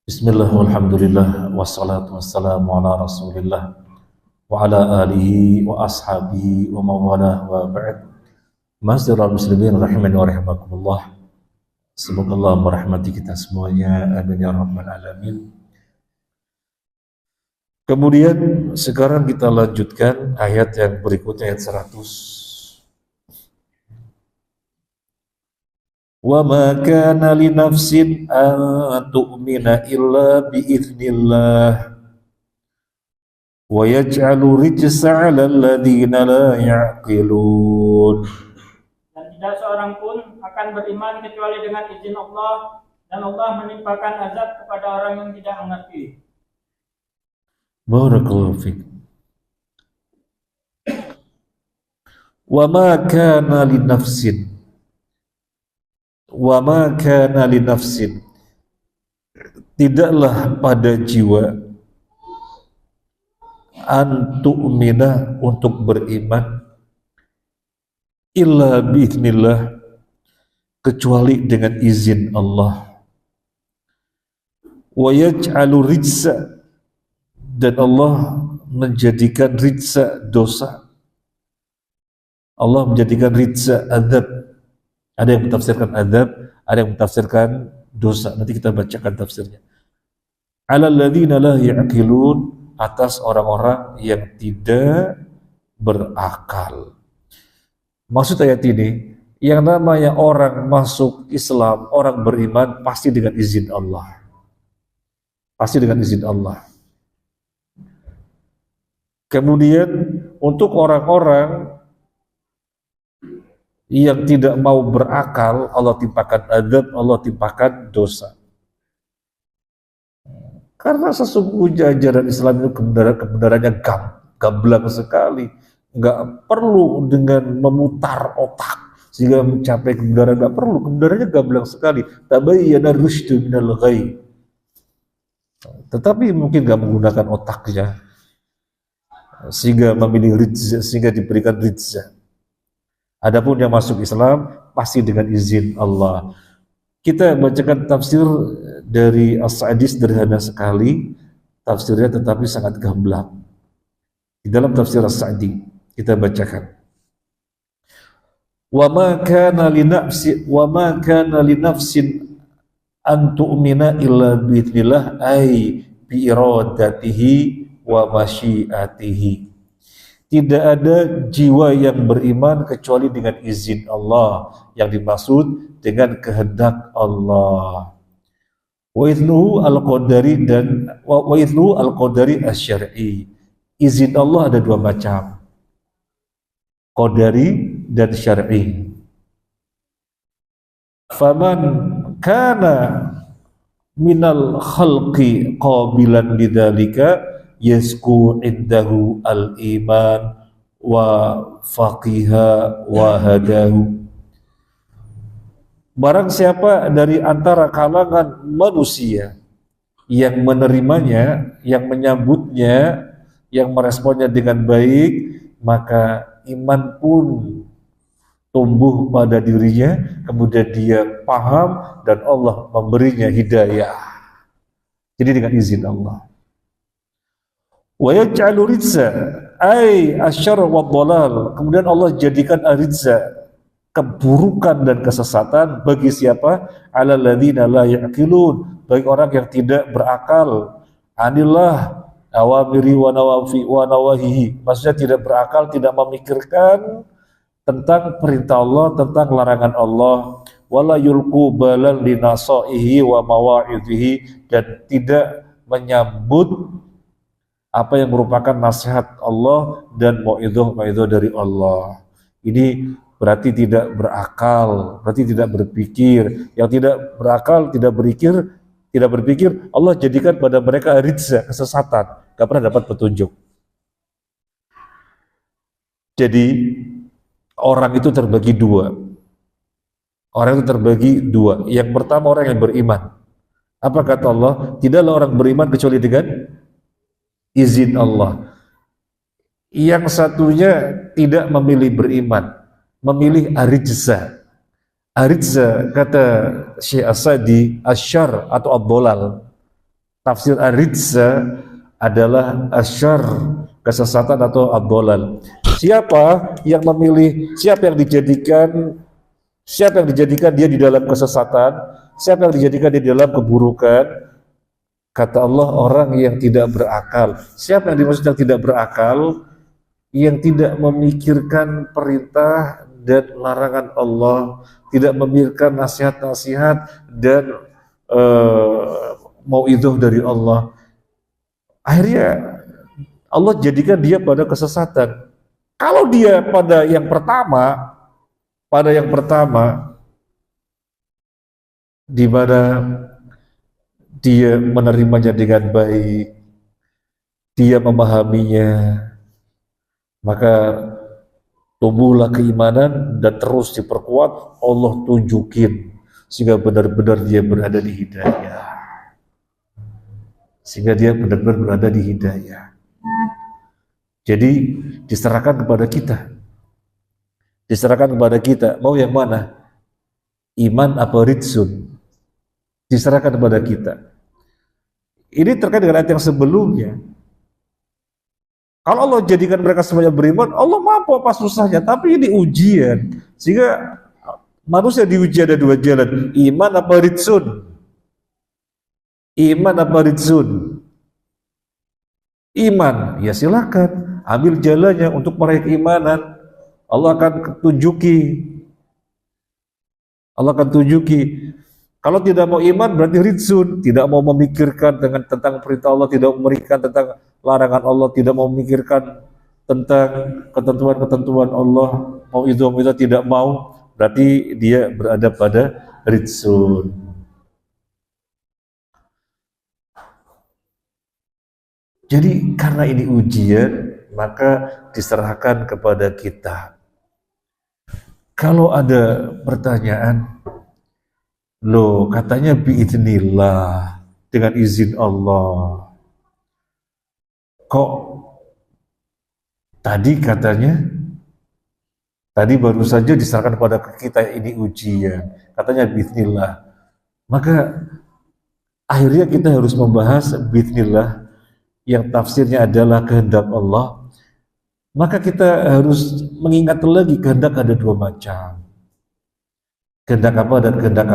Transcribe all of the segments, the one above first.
Bismillah walhamdulillah wassalatu wassalamu ala rasulillah wa ala alihi wa ashabihi wa mawalah wa ba'd. Masyiral muslimin rahimani wa rahimakumullah. Semoga Allah merahmati kita semuanya, amin ya rabbal alamin. Kemudian sekarang kita lanjutkan ayat yang berikutnya, ayat 100. Wa ma kana li nafsin an tu'mina illa bi'iznillah wa yaj'alu rijsa 'alal ladzina la ya'qilun. Dan tidak seorang pun akan beriman kecuali dengan izin Allah, dan Allah menimpakan azab kepada orang yang tidak mengerti. Barakallahu fiik. Wa ma kana li nafsin, wa ma kana li nafsin, tidaklah pada jiwa, an tu'mina, untuk beriman, illa biiznillah, kecuali dengan izin Allah, wa yaj'alu rijsa, dan Allah menjadikan rijsa, dosa, Allah menjadikan rijsa, azab. Ada yang mentafsirkan azab, ada yang mentafsirkan dosa. Nanti kita bacakan tafsirnya. 'Alal ladzina la ya'qilun, atas orang-orang yang tidak berakal. Maksud ayat ini, yang namanya orang masuk Islam, orang beriman, pasti dengan izin Allah. Pasti dengan izin Allah. Kemudian untuk orang-orang yang tidak mau berakal, Allah timpakan azab, Allah timpakan dosa. Karena sesungguhnya ajaran Islam itu kebenarannya gamblang sekali, nggak perlu dengan memutar otak sehingga mencapai kebenaran, nggak perlu, kebenarannya gamblang sekali. Tabayyana rusydu minal ghayy. Tetapi mungkin nggak menggunakan otaknya sehingga memilih rijza, sehingga diberikan rijza. Adapun yang masuk Islam pasti dengan izin Allah. Kita bacakan tafsir dari As-Sa'di, sederhana sekali tafsirnya tetapi sangat gamblang. Di dalam tafsir As-Sa'di kita bacakan. Wa ma kana li nafsin an tu'mina illa bi'idznillah, ay bi iradatihi wa masyiatihi. Tidak ada jiwa yang beriman kecuali dengan izin Allah, yang dimaksud dengan kehendak Allah. Wa idnuhu al-qadari dan wa idnuhu al-qadari asy-syar'i. Izin Allah ada dua macam, qadari dan syar'i. Faman kana minal khalqi qabilan lidzalika yasku indahu al-iman wa faqiha wa hadahu. Barang siapa dari antara kalangan manusia yang menerimanya, yang menyambutnya, yang meresponnya dengan baik, maka iman pun tumbuh pada dirinya, kemudian dia paham dan Allah memberinya hidayah. Jadi dengan izin Allah. Wa yaj'alu rijza, ay asyarr wa dhalal. Kemudian Allah jadikan rijza, keburukan dan kesesatan, bagi siapa? 'Alal ladzina la ya'qilun, bagi orang yang tidak berakal. Anillah awamiri wa nawahihi, maksudnya tidak berakal, tidak memikirkan tentang perintah Allah, tentang larangan Allah. Wala yulqu balan linasaihi wa mawa'idhihi, dan tidak menyambut apa yang merupakan nasihat Allah dan mau'idhah dari Allah. Ini berarti tidak berakal, berarti tidak berpikir. Yang tidak berakal, tidak berpikir, Allah jadikan pada mereka rijza, kesesatan, gak pernah dapat petunjuk. Jadi orang itu terbagi dua. Orang itu terbagi dua. Yang pertama orang yang beriman. Apa kata Allah? Tidaklah orang beriman kecuali dengan izin Allah. Yang satunya tidak memilih beriman, memilih arijza. Arijza, kata Syekh As-Sa'di, asyar atau ad-dhalal. Tafsir ar-rijza adalah asyar, kesesatan atau ad-dhalal. Siapa yang memilih, siapa yang dijadikan dia di dalam kesesatan, siapa yang dijadikan dia di dalam keburukan? Kata Allah, orang yang tidak berakal. Siapa yang dimaksud yang tidak berakal? Yang tidak memikirkan perintah dan larangan Allah, tidak memikirkan nasihat-nasihat dan mauidhah dari Allah. Akhirnya Allah jadikan dia pada kesesatan. Kalau dia pada yang pertama, di mana dia menerimanya dengan baik, dia memahaminya, maka tumbuhlah keimanan dan terus diperkuat, Allah tunjukin sehingga benar-benar dia berada di hidayah. Jadi diserahkan kepada kita. Mau yang mana? Iman apa ridsun? Diserahkan kepada kita. Ini terkait dengan ayat yang sebelumnya. Kalau Allah jadikan mereka semuanya beriman, Allah mampu apa susahnya. Tapi ini ujian. Sehingga manusia diuji ada dua jalan. Iman apa ridsun? Iman, ya silakan. Ambil jalannya untuk meraih keimanan. Allah akan tunjuki. Kalau tidak mau iman berarti ridsun, tidak mau memikirkan tentang perintah Allah, tidak memikirkan tentang larangan Allah, tidak mau memikirkan tentang ketentuan-ketentuan Allah, mau itu tidak mau, berarti dia berada pada ridsun. Jadi karena ini ujian, maka diserahkan kepada kita. Kalau ada pertanyaan, loh katanya biidznillah, dengan izin Allah. Kok tadi baru saja diserahkan kepada kita, ini ujian, katanya biidznillah. Maka akhirnya kita harus membahas biidznillah yang tafsirnya adalah kehendak Allah. Maka kita harus mengingat lagi kehendak ada dua macam. Kehendak apa dan kehendak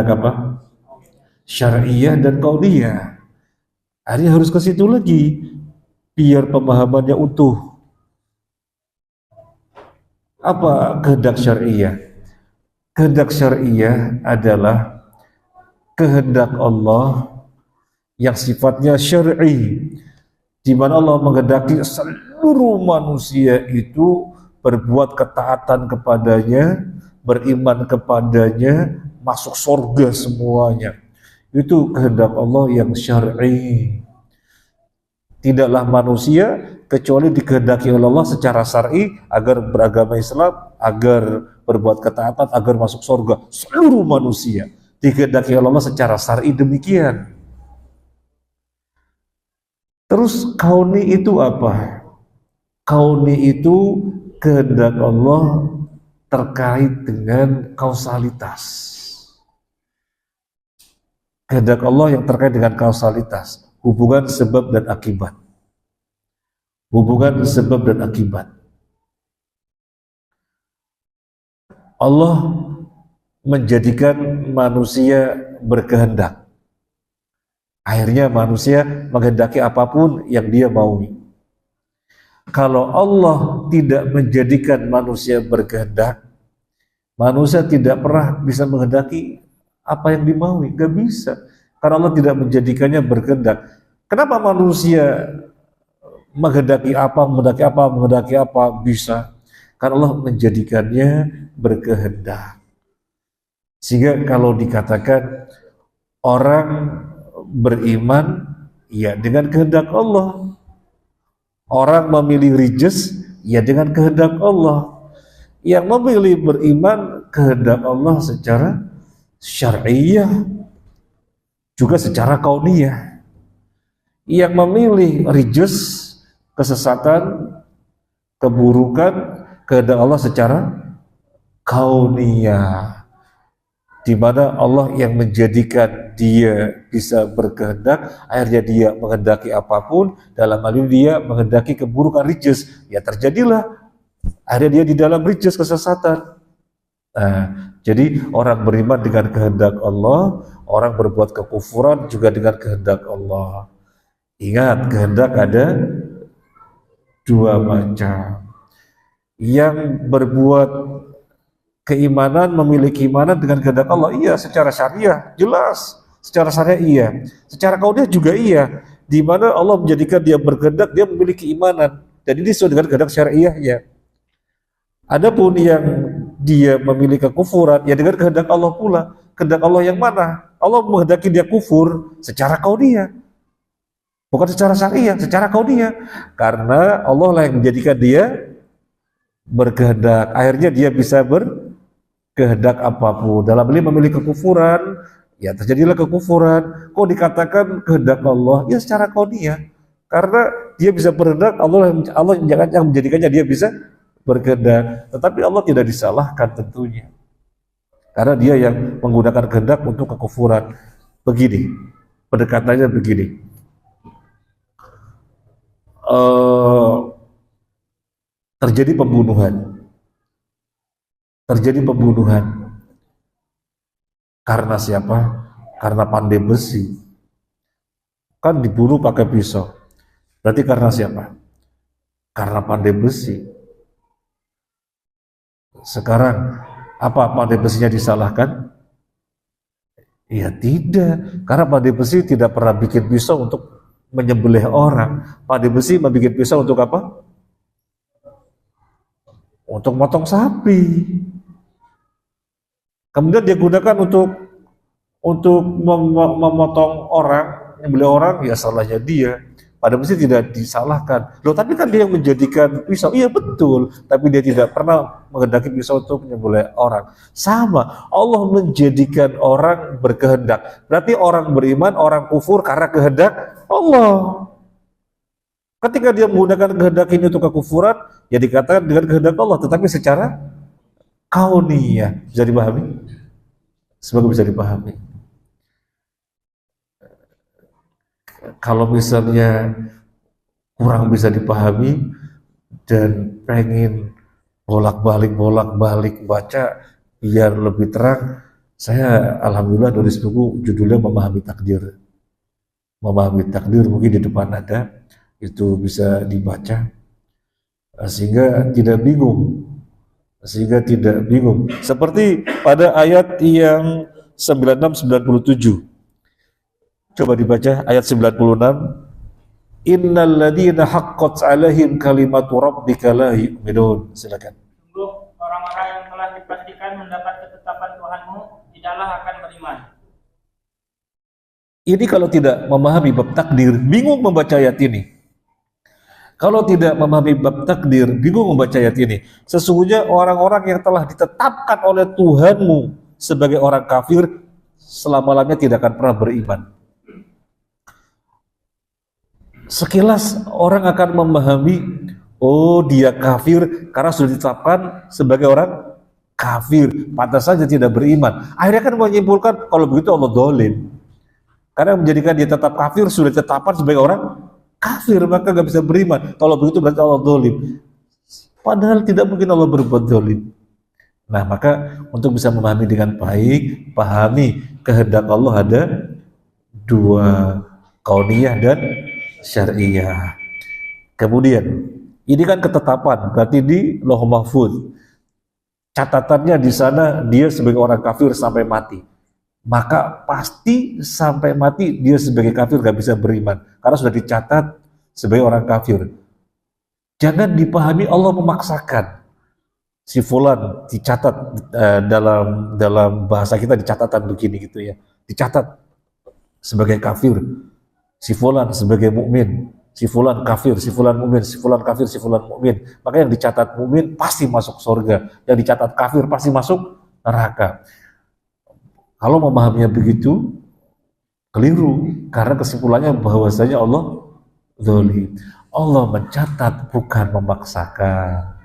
apa? Syar'iyah dan kauniyah. Akhirnya harus ke situ lagi biar pemahamannya utuh. Apa kehendak syar'iyah? Kehendak syar'iyah adalah kehendak Allah yang sifatnya syar'i, di mana Allah menghendaki seluruh manusia itu berbuat ketaatan kepadanya, beriman kepadanya, masuk surga semuanya. Itu kehendak Allah yang syar'i. Tidaklah manusia kecuali dikehendaki oleh Allah secara syar'i agar beragama Islam, agar berbuat ketaatan, agar masuk surga. Seluruh manusia dikehendaki oleh Allah secara syar'i demikian. Terus kauni itu apa? Kauni itu kehendak Allah terkait dengan kausalitas. Kehendak Allah yang terkait dengan kausalitas, hubungan sebab dan akibat. Allah menjadikan manusia berkehendak. Akhirnya manusia menghendaki apapun yang dia maui. Kalau Allah tidak menjadikan manusia berkehendak, manusia tidak pernah bisa menghendaki apa yang dimaui, gak bisa. Karena Allah tidak menjadikannya berkehendak. Kenapa manusia menghendaki apa bisa? Karena Allah menjadikannya berkehendak. Sehingga kalau dikatakan orang beriman, ya dengan kehendak Allah. Orang memilih rijs, ya dengan kehendak Allah. Yang memilih beriman, kehendak Allah secara syar'iyah, juga secara kauniyah. Yang memilih rijs, kesesatan, keburukan, kehendak Allah secara kauniyah. di mana Allah yang menjadikan dia bisa berkehendak, akhirnya dia menghendaki apapun, dalam hal ini dia menghendaki keburukan, rijes, ya terjadilah akhirnya dia di dalam rijes, kesesatan. Nah, jadi orang beriman dengan kehendak Allah, orang berbuat kekufuran juga dengan kehendak Allah. Ingat, kehendak ada dua macam. Yang berbuat keimanan, memiliki keimanan dengan kehendak Allah, iya, secara syariah jelas, secara syariah iya, secara kauniyah juga iya, di mana Allah menjadikan dia berkehendak, dia memiliki keimanan, dan ini sesuai dengan kehendak syariahnya. Adapun yang dia memiliki kekufuran, ya dengan kehendak Allah pula. Kehendak Allah yang mana? Allah menghendaki dia kufur secara kauniyah, bukan secara syariah, secara kauniyah, karena Allah lah yang menjadikan dia berkehendak, akhirnya dia bisa berkehendak apapun. Dalam ini memilih kekufuran, ya terjadilah kekufuran. Kok dikatakan kehendak Allah? Ya secara kauniyah, karena dia bisa berkehendak, Allah yang menjadikannya dia bisa berkehendak. Tetapi Allah tidak disalahkan tentunya, karena dia yang menggunakan kehendak untuk kekufuran. Begini, pendekatannya begini. Terjadi pembunuhan karena siapa? Karena pandai besi, kan dibunuh pakai pisau, berarti karena siapa? Karena pandai besi. Sekarang apa pandai besinya disalahkan? Ya tidak, karena pandai besi tidak pernah bikin pisau untuk menyembelih orang. Pandai besi membuat pisau untuk apa? Untuk motong sapi. Kemudian dia gunakan untuk memotong orang, menyembelih orang, ya salahnya dia. Pada besi tidak disalahkan. Loh, tapi kan dia yang menjadikan pisau. Iya betul, tapi dia tidak pernah menghendaki pisau untuk menyembelih orang. Sama, Allah menjadikan orang berkehendak. Berarti orang beriman, orang kufur karena kehendak Allah. Ketika dia menggunakan kehendak ini untuk kekufuran, ya dikatakan dengan kehendak Allah, tetapi secara kauniyah. Bisa dipahami? Semoga bisa dipahami. Kalau misalnya kurang bisa dipahami dan pengen bolak-balik baca biar lebih terang, saya alhamdulillah nulis buku judulnya Memahami Takdir. Memahami Takdir, mungkin di depan ada, itu bisa dibaca sehingga tidak bingung. Seperti pada ayat yang 96-97. Coba dibaca ayat 96. Innal ladzina haqqat 'alaihim kalimatu rabbika la yu'minun. Silakan. Sungguh orang-orang yang telah dipastikan mendapat ketetapan Tuhanmu tidaklah akan beriman. Ini kalau tidak memahami bab takdir, bingung membaca ayat ini. Kalau tidak memahami bab takdir, bingung membaca ayat ini. Sesungguhnya orang-orang yang telah ditetapkan oleh Tuhanmu sebagai orang kafir, selama-lamanya tidak akan pernah beriman. Sekilas orang akan memahami, oh dia kafir karena sudah ditetapkan sebagai orang kafir, pantas saja tidak beriman. Akhirnya kan menyimpulkan kalau begitu Allah dolim, karena menjadikan dia tetap kafir, sudah ditetapkan sebagai orang kafir, maka gak bisa beriman. Kalau begitu berarti Allah dolim. Padahal tidak mungkin Allah berbuat dolim. Nah, maka untuk bisa memahami dengan baik, pahami kehendak Allah ada dua, kauniyah dan syariah. Kemudian ini kan ketetapan, berarti di Lauh Mahfuz. Catatannya di sana dia sebagai orang kafir sampai mati. Maka pasti sampai mati dia sebagai kafir gak bisa beriman, karena sudah dicatat sebagai orang kafir. Jangan dipahami Allah memaksakan. Si fulan dicatat dalam bahasa kita dicatatan begini gitu ya, dicatat sebagai kafir. Si fulan sebagai mukmin, si fulan kafir, si fulan mukmin, si fulan kafir, si fulan mukmin. Maka yang dicatat mukmin pasti masuk surga, yang dicatat kafir pasti masuk neraka. Kalau memahaminya begitu, keliru, karena kesimpulannya bahwasanya Allah zalim. Allah mencatat bukan memaksakan,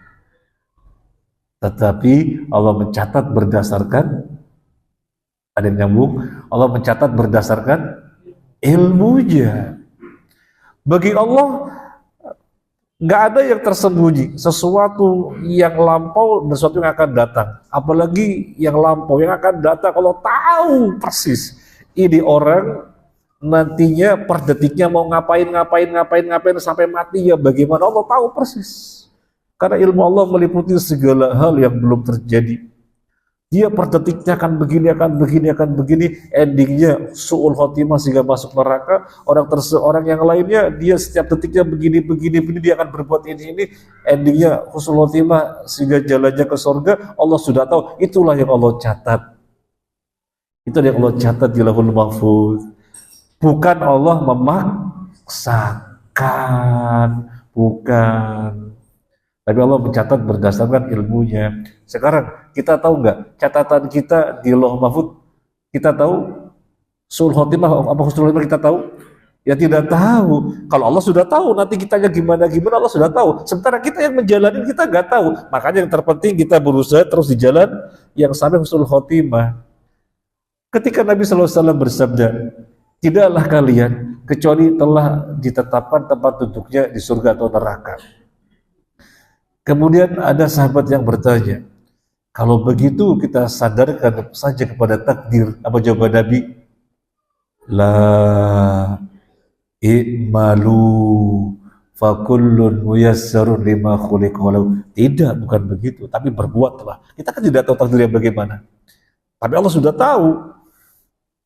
tetapi Allah mencatat berdasarkan Ada yang nyambung. Allah mencatat berdasarkan ilmunya. Bagi Allah nggak ada yang tersembunyi, sesuatu yang lampau dan sesuatu yang akan datang. Apalagi yang lampau, yang akan datang, kalau tahu persis ini orang nantinya per detiknya mau ngapain sampai mati, ya bagaimana Allah tahu persis. Karena ilmu Allah meliputi segala hal yang belum terjadi. Dia per detiknya akan begini, endingnya su'ul khotimah sehingga masuk neraka. Orang yang lainnya dia setiap detiknya begini, dia akan berbuat ini, endingnya husnul khotimah sehingga jalannya ke surga. Allah sudah tahu, itulah yang Allah catat. Itu yang Allah catat di Lauhul Mahfuz. Bukan Allah memaksakan, bukan. Tapi Allah mencatat berdasarkan ilmunya. Sekarang kita tahu nggak catatan kita di Lauh Mahfuz? Kita tahu su'ul khotimah apa husnul khotimah, kita tahu? Ya tidak tahu. Kalau Allah sudah tahu, nanti kitanya gimana Allah sudah tahu. Sementara kita yang menjalani kita nggak tahu. Makanya yang terpenting kita berusaha terus di jalan yang sampai husnul khotimah. Ketika Nabi SAW bersabda, tidaklah kalian kecuali telah ditetapkan tempat duduknya di surga atau neraka. Kemudian ada sahabat yang bertanya, kalau begitu kita sadarkan saja kepada takdir. Apa jawaban Nabi? La i'malu fakullun muyassarun lima khuliqa lahu. Tidak, bukan begitu, tapi berbuatlah. Kita kan tidak tahu takdirnya bagaimana. Tapi Allah sudah tahu.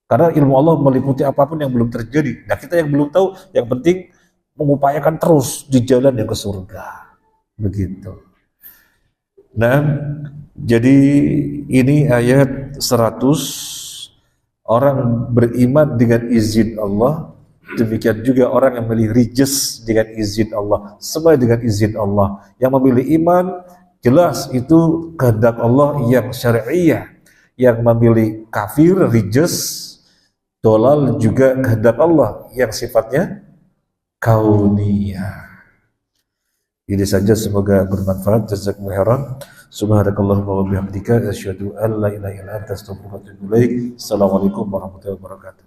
Karena ilmu Allah meliputi apapun yang belum terjadi. Nah, kita yang belum tahu, yang penting mengupayakan terus di jalan yang ke surga. Begitu. Nah, jadi ini ayat 100. Orang beriman dengan izin Allah, demikian juga orang yang memilih rijes dengan izin Allah, semua dengan izin Allah. Yang memilih iman jelas itu kehendak Allah yang syariah. Yang memilih kafir, rijes, dolal juga kehendak Allah yang sifatnya kauniyah. Ini saja, semoga bermanfaat. Jazakumullahu khairan. Subhanakallahumma wa bihamdika asyhadu an la ilaha illa anta astaghfiruka wa atubu ilaik. Assalamualaikum warahmatullahi wabarakatuh.